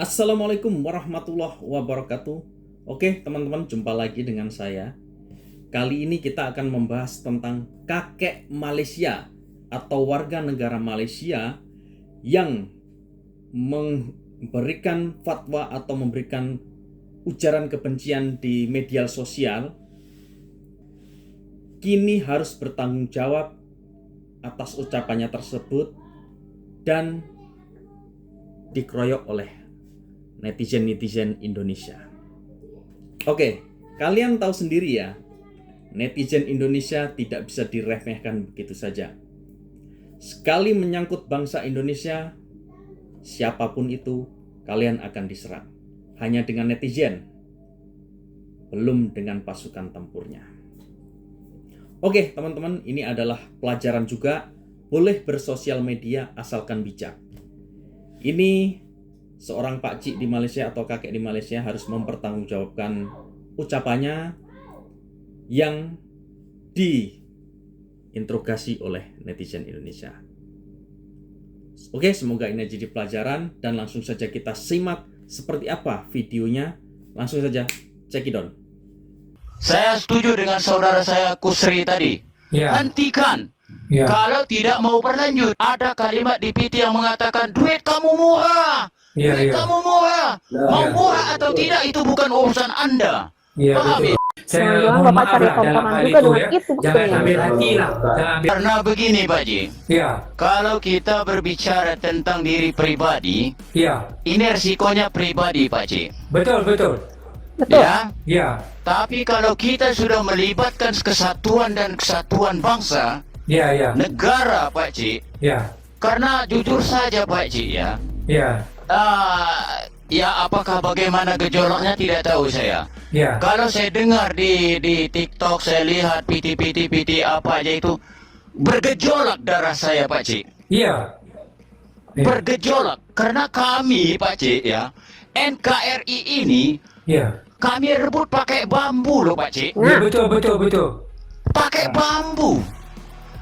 Assalamualaikum warahmatullahi wabarakatuh. Oke teman-teman, jumpa lagi dengan saya. Kali ini kita akan membahas tentang kakek Malaysia atau warga negara Malaysia yang memberikan fatwa atau memberikan ujaran kebencian di media sosial, kini harus bertanggung jawab atas ucapannya tersebut dan dikeroyok oleh netizen Indonesia. Oke, kalian tahu sendiri ya, netizen Indonesia tidak bisa diremehkan begitu saja. Sekali menyangkut bangsa Indonesia, siapapun itu, kalian akan diserang. Hanya dengan netizen, belum dengan pasukan tempurnya. Oke teman-teman, ini adalah pelajaran juga. Boleh bersosial media asalkan bijak. Ini seorang pakcik di Malaysia atau kakek di Malaysia harus mempertanggungjawabkan ucapannya yang diinterogasi oleh netizen Indonesia. Oke, semoga ini jadi pelajaran dan langsung saja kita simak seperti apa videonya. Langsung saja, check it on. Saya setuju dengan saudara saya Kusri tadi. Ya. Hentikan. Ya. Kalau tidak mau berlanjut, ada kalimat di PT yang mengatakan duit kamu murah. Ya, Duit ya. kamu murah. Mau Ya. murah atau tidak itu bukan urusan Anda. Iya, Paham betul. ya? Saya Jangan-jangan mohon Bapak maaf cari lah dalam tontonan hal juga itu dengan ya. itu Jangan sebetulnya. ambil hati lah. Jangan ambil. Karena begini Pak Ji, Ya, kalau kita berbicara tentang diri pribadi, ya. ini resikonya pribadi Pak Ji. Betul, betul. Betul. Ya, Ya, tapi kalau kita sudah melibatkan kesatuan dan kesatuan bangsa, ya, ya. negara Pak Ji, Ya, karena jujur saja Pak Ji ya, ya. Ya apakah bagaimana gejolaknya tidak tahu saya. Ya. Kalau saya dengar di TikTok, saya lihat PT apa aja itu bergejolak darah saya Pak Cik. Iya. Ya. Bergejolak karena kami Pak Cik ya, NKRI ini Ya. kami rebut pakai bambu loh Pak Cik. Ya, betul, betul, betul. Pakai bambu.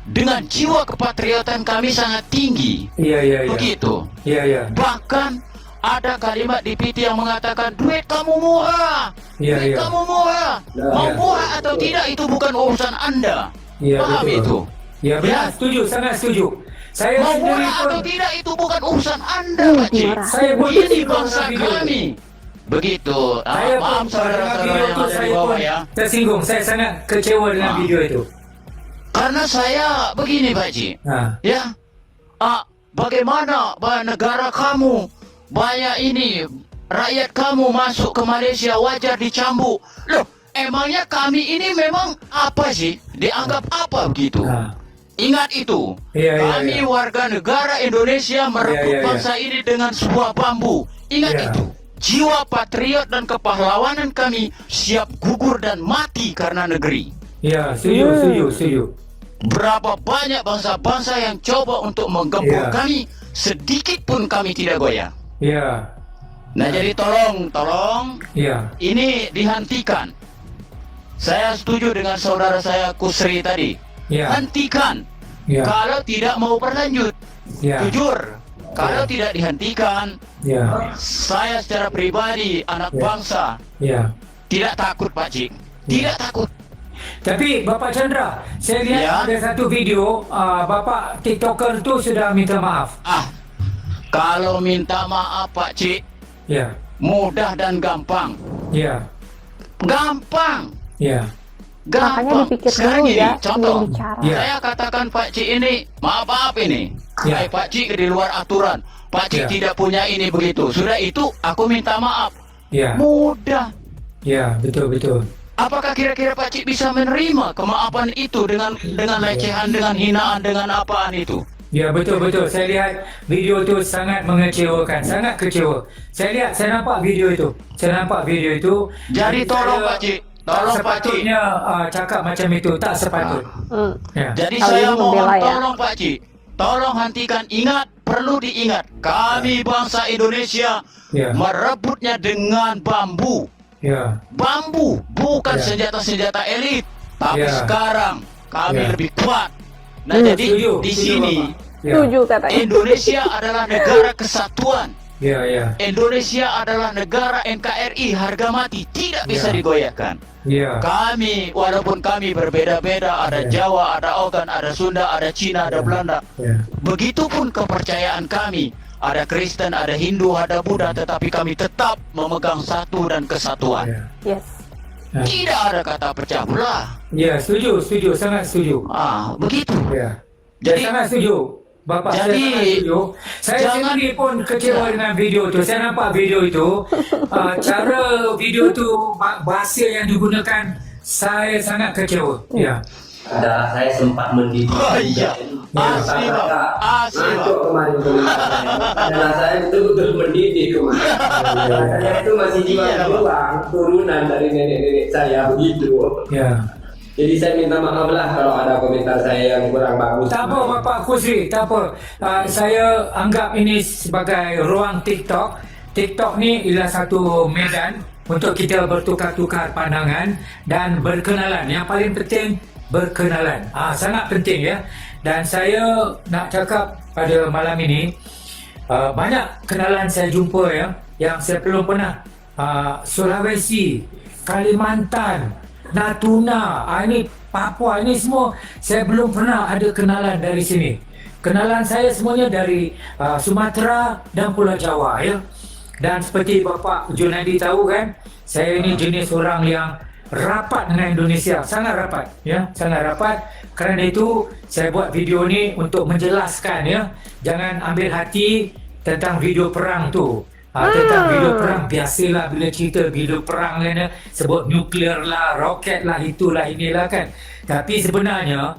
Dengan jiwa kepatriotan kami sangat tinggi. Iya, iya, iya. Begitu. Iya, iya. Bahkan ada kalimat di PT yang mengatakan duit kamu murah, Iya, duit iya. kamu murah, mau Iya. murah atau tidak itu bukan urusan Anda. Iya, Paham betul. itu? Ya, benar, setuju, sangat setuju. Saya Mau sendiri murah atau pun tidak itu bukan urusan Anda, Pak Cik. marah. saya pun Ini tersinggung bangsa dengan video. kami. Begitu. Saya Maaf pun saudara-saudara video yang itu ada di saya bawah pun ya. tersinggung. Saya sangat kecewa dengan video itu. Karena saya begini Pak Cik. Nah, Ya, bagaimana negara kamu banyak ini rakyat kamu masuk ke Malaysia wajar dicambuk. Loh, emangnya kami ini memang apa sih? Dianggap apa begitu? nah. Ingat itu. Iya, iya, Kami iya. warga negara Indonesia merebut Iya, iya, iya. bangsa ini dengan sebuah bambu. Ingat Iya. itu. Jiwa patriot dan kepahlawanan kami siap gugur dan mati karena negeri. Ya, setuju, setuju, setuju. Berapa banyak bangsa-bangsa yang coba untuk menggempur Iya. kami, sedikit pun kami tidak goyah. Ya, Nah jadi tolong ya. ini dihentikan. Saya setuju dengan saudara saya Kusri tadi. Ya. Hentikan. Ya. Kalau tidak mau berlanjut, Ya. jujur. Kalau tidak dihentikan, Ya. saya secara pribadi anak Ya. bangsa Ya. tidak takut Pak Cik. Tidak takut. Tapi Bapak Chandra, saya lihat Ya. ada satu video Bapak TikToker tu sudah minta maaf. Kalau minta maaf Pak Cik, Ya. mudah dan gampang. Ya. Gampang. Ya. Makanya Gampang. dipikir Sekarang dulu gini, ya contoh. sebelum bicara. Ya. Saya katakan Pak Cik ini, maaf ini. Ya. Hai Pak Cik di luar aturan. Pak Cik Ya. tidak punya ini begitu. Sudah itu aku minta maaf. Ya. Mudah. Ya, betul, betul. Apakah kira-kira Pak Cik bisa menerima kemaafan itu dengan lecehan, dengan hinaan, dengan apaan itu? Ya, betul, betul. Saya lihat video itu sangat mengecewakan, sangat kecewa. Saya nampak video itu. Saya nampak video itu. Jadi tolong Pak Cik, tolong tak Pak Cik. sepatutnya cakap macam itu, tak sepatut. Ya. Jadi Kalau saya ini mohon membela ya. tolong Pak Cik, tolong hentikan. Ingat, perlu diingat. Kami bangsa Indonesia Ya. merebutnya dengan bambu. Ya. Bambu, bukan Ya. senjata-senjata elit. Tapi Ya. sekarang kami Ya. lebih kuat. Nah jadi Setuju, di setuju, sini Bapak. Ya. Setuju katanya. Indonesia adalah negara kesatuan. Ya, ya. Indonesia adalah negara NKRI, harga mati, tidak bisa Ya. digoyahkan. Ya. Kami, walaupun kami berbeda-beda, ada Ya. Jawa, ada Ogan, ada Sunda, ada Cina, ada Ya. Belanda. Ya. Begitupun kepercayaan kami. Ada Kristen, ada Hindu, ada Buddha, tetapi kami tetap memegang satu dan kesatuan. Ya. Yes. Tidak ada kata pecah belah. Ya, setuju, sangat setuju. Begitu. Ya. Jadi- Saya sangat setuju. Bapak, Jadi, saya sangat setuju. Saya jangan- sendiri pun kecewa dengan video itu. Saya nampak video itu. Cara video itu, bahasa yang digunakan, saya sangat kecewa. Ya. Ada saya sempat mendidik. Oh iya, asli bang, asli bang. Masuk kemarin komentarnya. Karena saya betul-betul mendidik kemarin. Saya itu masih jiwa Iya, beruang, turunan dari nenek-nenek saya begitu. Ya. Jadi saya minta maaf lah kalau ada komentar saya yang kurang bagus. Tak apa Bapak Kusri, tak apa. Saya anggap ini sebagai ruang TikTok. TikTok ni ialah satu medan untuk kita bertukar-tukar pandangan dan berkenalan. Yang paling penting, berkenalan. Sangat penting ya. Dan saya nak cakap pada malam ini, banyak kenalan saya jumpa ya, yang saya belum pernah. Sulawesi, Kalimantan, Natuna, ini Papua, ini semua saya belum pernah ada kenalan dari sini. Kenalan saya semuanya dari Sumatera dan Pulau Jawa ya. Dan seperti Bapak Junadi tahu kan, saya ini jenis orang yang rapat dengan Indonesia, sangat rapat ya, sangat rapat. Kerana itu saya buat video ni untuk menjelaskan ya. Jangan ambil hati tentang video perang tu. Tentang video perang, biasalah bila cerita video perang kan ya, sebut nuklear lah, roket lah, itulah inilah kan. Tapi sebenarnya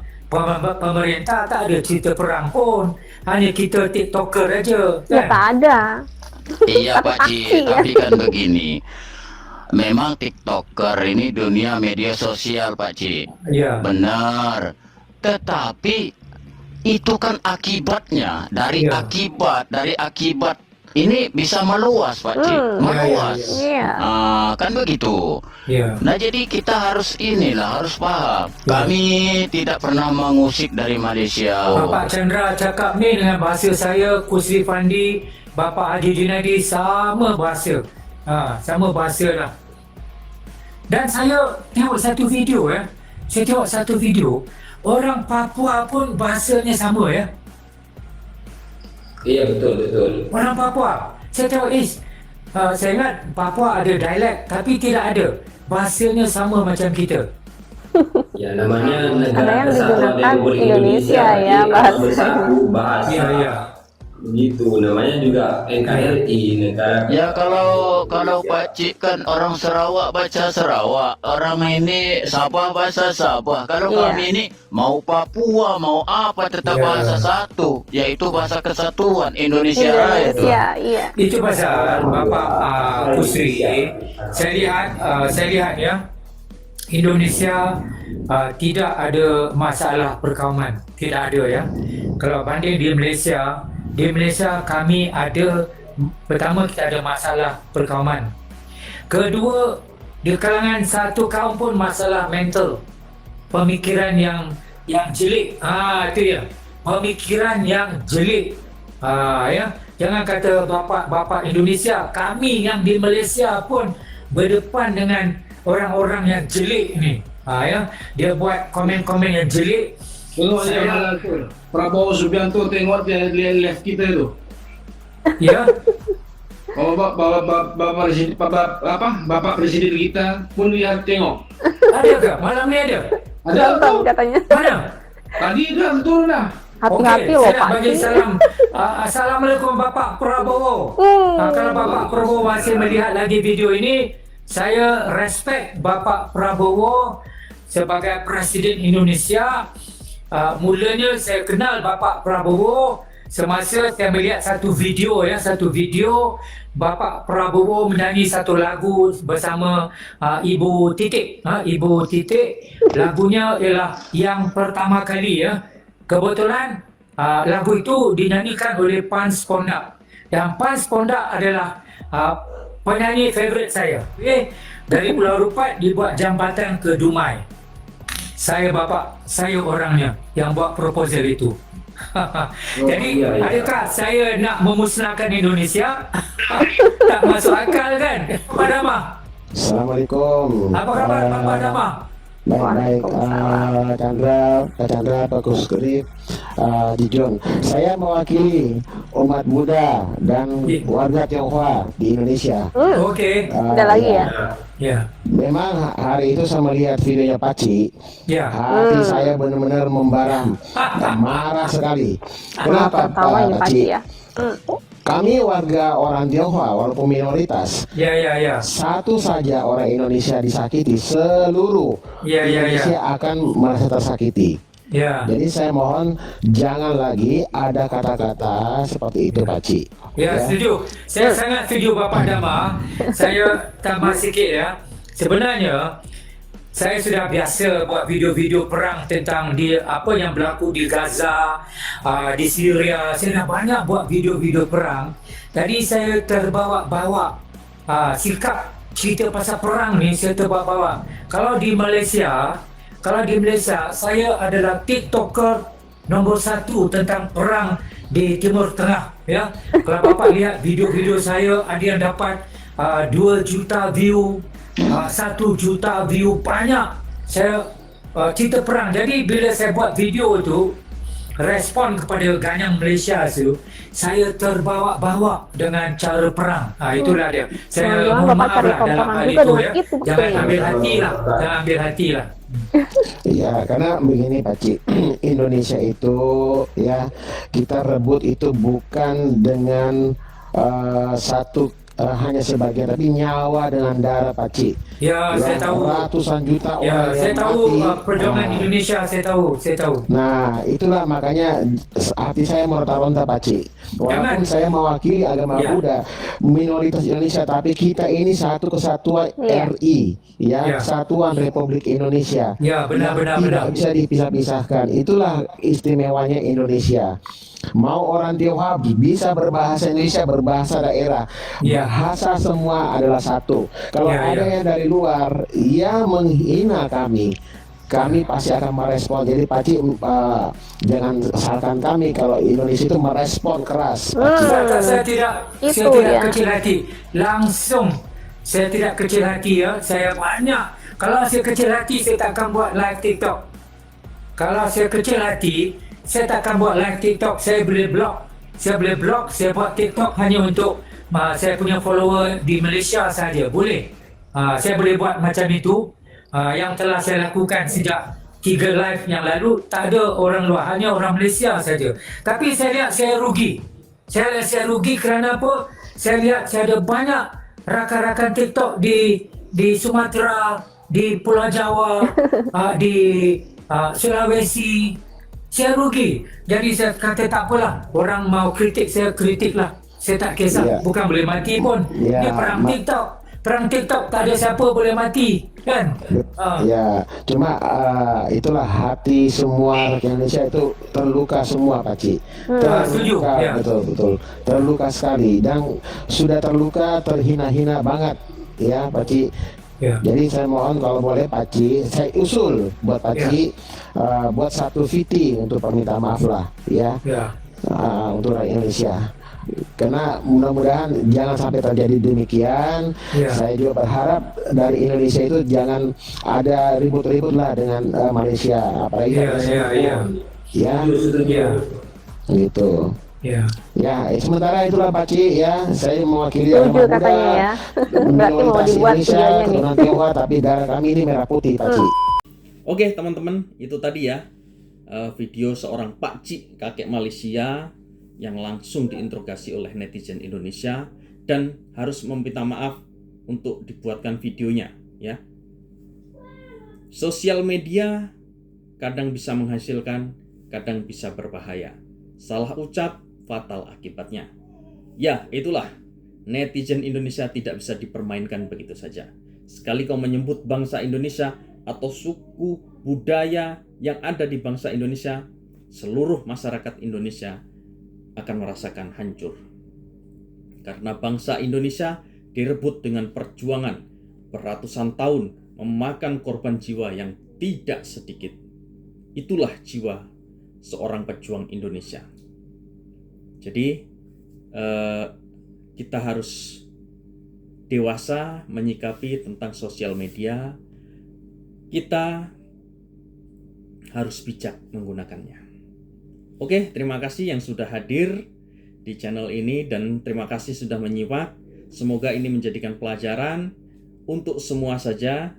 pemerintah tak ada cerita perang pun, hanya kita tiktoker aja Ya kan. tak ada. Iya Pak Cik, tapi kan begini. Memang TikToker ini dunia media sosial Pak Cik. Ya. Benar. Tetapi itu kan akibatnya, dari Ya. akibat ini bisa meluas Pak Cik, meluas. Iya. Kan begitu. Ya. Nah jadi kita harus harus paham. Ya. Kami tidak pernah mengusik dari Malaysia. Bapak Chandra cakap ni dengan bahasa saya, Kusri Fandi, Bapak Haji Junadi, sama bahasa. Sama bahasa lah. Dan saya tengok satu video ya. Saya tengok satu video, orang Papua pun bahasanya sama ya. Iya betul. Orang Papua. Saya tengok saya ingat Papua ada dialek, tapi tidak ada. Bahasanya sama macam kita. Ya namanya Ada negara yang kesatuan digunakan Republik Indonesia ya, Jadi bahasa. bersatu bahasa. Iya. Begitu namanya juga NKRI, negara. Ya kalau Pak Cik kan orang Sarawak baca Sarawak, orang ini Sabah bahasa Sabah. Kalau Iya. kami ini mau Papua mau apa tetap Ya. bahasa satu, yaitu bahasa kesatuan Indonesia Raya itu. Indonesia, iya. Itu pasal Bapak Kusri. Saya lihat ya, Indonesia tidak ada masalah perkauman, tidak ada ya. Kalau banding di Malaysia kami ada, pertama kita ada masalah perkauman. Kedua, di kalangan satu kaum pun masalah mental, pemikiran yang jelik. Itu ya, pemikiran yang jelik. Ya, jangan kata bapa Indonesia, kami yang di Malaysia pun berdepan dengan orang-orang yang jelik ni. Ya, dia buat komen-komen yang jelik. Tengok dia malam tu. Prabowo Subianto tengok dia live kita tu. Ya, Oh, Bapak Presiden kita pun lihat tengok. ada ke? Malam ni ada? Ada Nonton tu. katanya. Mana? Tadi dah betul dah. Hati-hati Okey, loh saya nak Pak bagi Cik. salam. Assalamualaikum Bapak Prabowo. Kalau Bapak Prabowo masih melihat lagi video ini, saya respect Bapak Prabowo sebagai Presiden Indonesia. Mulanya saya kenal Bapak Prabowo semasa saya melihat satu video Bapak Prabowo menyanyi satu lagu bersama Ibu Titik. Ibu Titik, lagunya ialah Yang Pertama Kali ya. Kebetulan lagu itu dinyanyikan oleh Pan Spondak. Dan Pan Spondak adalah penyanyi favorit saya. Dari Pulau Rupat dibuat jambatan ke Dumai. Saya orangnya yang buat proposal itu. Jadi adakah saya nak memusnahkan Indonesia? Tak masuk akal kan? Pak Dama. Assalamualaikum. Apa khabar Pak Dama? Baik-baik, Pak Chandra, Pak Kusri, Dijon. Saya mewakili umat Buddha dan warga Tionghoa di Indonesia. Okey. Ada lagi ya? Ya. Memang hari itu saya melihat videonya Paci, Ya. hati saya benar-benar membaram dan marah sekali. Kenapa, Pertama ini Paci? pasti ya. Kami warga orang Tionghoa, walaupun minoritas, Ya. satu saja orang Indonesia disakiti, seluruh Ya. Indonesia akan merasa tersakiti. Ya. Jadi saya mohon jangan lagi ada kata-kata seperti itu, Paci. Ya, setuju. Saya sangat setuju Bapak Dama. Saya tambah sikit ya. Sebenarnya saya sudah biasa buat video-video perang tentang apa yang berlaku di Gaza, di Syria. Saya dah banyak buat video-video perang. Tadi saya terbawa-bawa sikap cerita pasal perang ni, saya terbawa-bawa. Kalau di Malaysia, saya adalah TikToker nombor 1 tentang perang di Timur Tengah ya. Kalau Bapak lihat video-video saya, ada yang dapat 2 juta view, 1 juta view, banyak. Saya cerita perang. Jadi bila saya buat video tu, respon kepada Ganyang Malaysia tu, saya terbawa-bawa dengan cara perang. Itulah dia. Saya Jangan-jangan mohon Bapak maaf cari lah dalam tontonan hal juga itu dengan ya. itu, Jangan betul. ambil hati lah. Jangan ambil hati lah. Ya, karena begini, Paci. Indonesia itu ya, kita rebut itu bukan dengan hanya sebagian, tapi nyawa dengan darah, Paci. Ya, saya tahu. Ratusan juta Ya, orang saya yang tahu mati. perjuangan Indonesia, saya tahu. Nah, itulah makanya hati saya meronta-ronta, Paci. Walaupun Jangan. saya mewakili agama Ya. Buddha, minoritas Indonesia, tapi kita ini satu kesatuan Ya. RI, Ya. ya, Kesatuan Republik Indonesia. Ya, benar. Tidak bisa dipisah-pisahkan. Itulah istimewanya Indonesia. Mau orang Tionghoa bisa berbahasa Indonesia, berbahasa daerah, Ya. bahasa semua adalah satu. Kalau Ya, ada ya. yang dari luar yang menghina kami pasti akan merespon. Jadi Paci, jangan salahkan kami kalau Indonesia itu merespon keras. Paci. Saya tidak Itu ya. kecil hati. Langsung saya tidak kecil hati ya. Saya banyak. Kalau saya kecil hati, saya tak akan buat live TikTok. Kalau saya kecil hati, saya tak akan buat live TikTok. Saya boleh blog. Saya buat TikTok hanya untuk saya punya follower di Malaysia saja. Boleh. Saya boleh buat macam itu. Yang telah saya lakukan sejak 3 live yang lalu, tak ada orang luar, hanya orang Malaysia saja. Tapi saya lihat saya rugi. Saya rugi kerana apa? Saya lihat saya ada banyak rakan-rakan TikTok di Sumatera, di Pulau Jawa, di Sulawesi. Saya rugi. Jadi saya kata tak apalah. Orang mau kritik saya, kritik lah. Saya tak kisah. Ya. Bukan boleh mati pun. Ya, Dia perang TikTok. Perang TikTok tak ada siapa boleh mati. Kan? Ya, cuma itulah hati semua rakyat Indonesia itu terluka semua, Paci. Setuju, Terluka, ya. betul. Terluka sekali dan sudah terluka, terhina-hina banget, ya, Paci. Ya. Jadi saya mohon kalau boleh, Paci, saya usul buat Paci buat satu VT untuk permintaan maaf lah, ya, Ya. untuk rakyat Indonesia. Karena mudah-mudahan jangan sampai terjadi demikian. Ya. Saya juga berharap dari Indonesia itu jangan ada ribut-ribut lah dengan Malaysia, apalagi Ya, ada ya, ya. ya, Ya. gitu. Ya. Ya, sementara itulah Paci, ya, saya mewakili Setuju agama Buddha, katanya ya. Berarti mau minoritas dibuat Indonesia, videonya nih. keturunan Tionghoa, tapi darah kami ini merah putih, Paci. Oke teman-teman, itu tadi ya video seorang pakcik kakek Malaysia yang langsung diinterogasi oleh netizen Indonesia dan harus meminta maaf untuk dibuatkan videonya ya. Sosial media kadang bisa menghasilkan, kadang bisa berbahaya. Salah ucap fatal akibatnya. Ya, itulah netizen Indonesia tidak bisa dipermainkan begitu saja. Sekali kau menyebut bangsa Indonesia atau suku budaya yang ada di bangsa Indonesia, seluruh masyarakat Indonesia akan merasakan hancur. Karena bangsa Indonesia direbut dengan perjuangan beratusan tahun, memakan korban jiwa yang tidak sedikit. Itulah jiwa seorang pejuang Indonesia. Jadi kita harus dewasa menyikapi tentang sosial media. Kita harus bijak menggunakannya. Oke, terima kasih yang sudah hadir di channel ini dan terima kasih sudah menyimak. Semoga ini menjadikan pelajaran untuk semua saja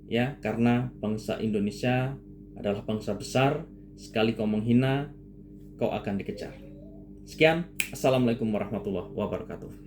ya, karena bangsa Indonesia adalah bangsa besar. Sekali kau menghina, kau akan dikejar. Sekian, assalamualaikum warahmatullahi wabarakatuh.